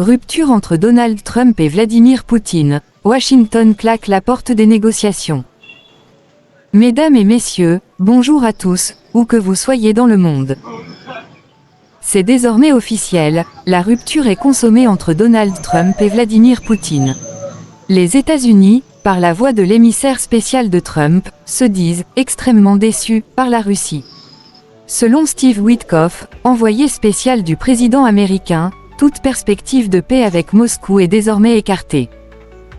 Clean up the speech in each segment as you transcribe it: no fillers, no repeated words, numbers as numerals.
Rupture entre Donald Trump et Vladimir Poutine. Washington claque la porte des négociations. Mesdames et messieurs, bonjour à tous, où que vous soyez dans le monde. C'est désormais officiel, la rupture est consommée entre Donald Trump et Vladimir Poutine. Les États-Unis, par la voix de l'émissaire spécial de Trump, se disent extrêmement déçus par la Russie. Selon Steve Witkoff, envoyé spécial du président américain, toute perspective de paix avec Moscou est désormais écartée.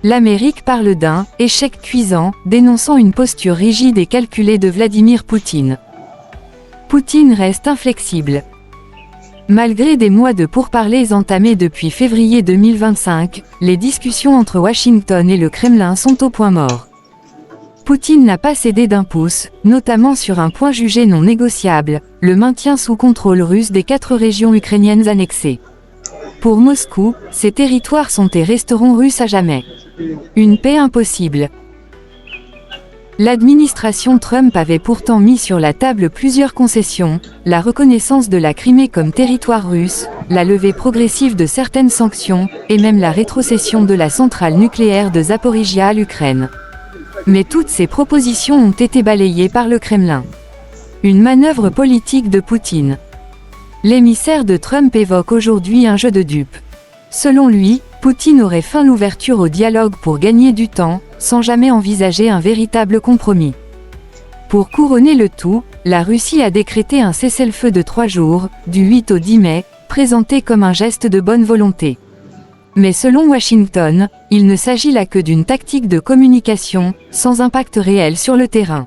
L'Amérique parle d'un « échec cuisant », dénonçant une posture rigide et calculée de Vladimir Poutine. Poutine reste inflexible. Malgré des mois de pourparlers entamés depuis février 2025, les discussions entre Washington et le Kremlin sont au point mort. Poutine n'a pas cédé d'un pouce, notamment sur un point jugé non négociable, le maintien sous contrôle russe des 4 régions ukrainiennes annexées. Pour Moscou, ces territoires sont et resteront russes à jamais. Une paix impossible. L'administration Trump avait pourtant mis sur la table plusieurs concessions, la reconnaissance de la Crimée comme territoire russe, la levée progressive de certaines sanctions, et même la rétrocession de la centrale nucléaire de Zaporijia à l'Ukraine. Mais toutes ces propositions ont été balayées par le Kremlin. Une manœuvre politique de Poutine. L'émissaire de Trump évoque aujourd'hui un jeu de dupes. Selon lui, Poutine aurait feint l'ouverture au dialogue pour gagner du temps, sans jamais envisager un véritable compromis. Pour couronner le tout, la Russie a décrété un cessez-le-feu de 3 jours, du 8 au 10 mai, présenté comme un geste de bonne volonté. Mais selon Washington, il ne s'agit là que d'une tactique de communication, sans impact réel sur le terrain.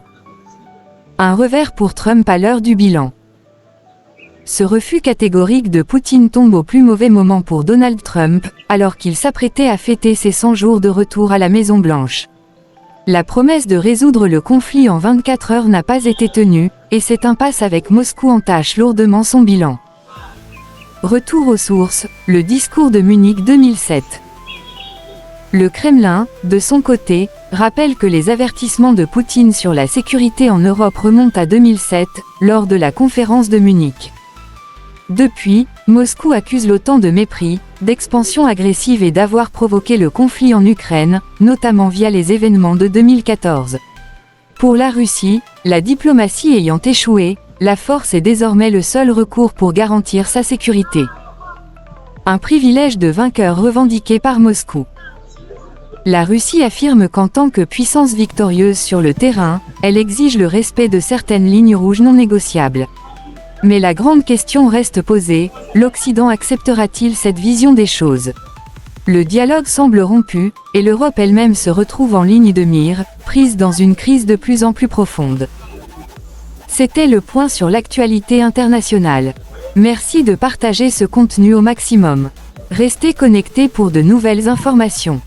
Un revers pour Trump à l'heure du bilan. Ce refus catégorique de Poutine tombe au plus mauvais moment pour Donald Trump, alors qu'il s'apprêtait à fêter ses 100 jours de retour à la Maison-Blanche. La promesse de résoudre le conflit en 24 heures n'a pas été tenue, et cette impasse avec Moscou entache lourdement son bilan. Retour aux sources, le discours de Munich 2007. Le Kremlin, de son côté, rappelle que les avertissements de Poutine sur la sécurité en Europe remontent à 2007, lors de la conférence de Munich. Depuis, Moscou accuse l'OTAN de mépris, d'expansion agressive et d'avoir provoqué le conflit en Ukraine, notamment via les événements de 2014. Pour la Russie, la diplomatie ayant échoué, la force est désormais le seul recours pour garantir sa sécurité. Un privilège de vainqueur revendiqué par Moscou. La Russie affirme qu'en tant que puissance victorieuse sur le terrain, elle exige le respect de certaines lignes rouges non négociables. Mais la grande question reste posée, l'Occident acceptera-t-il cette vision des choses ? Le dialogue semble rompu, et l'Europe elle-même se retrouve en ligne de mire, prise dans une crise de plus en plus profonde. C'était le point sur l'actualité internationale. Merci de partager ce contenu au maximum. Restez connectés pour de nouvelles informations.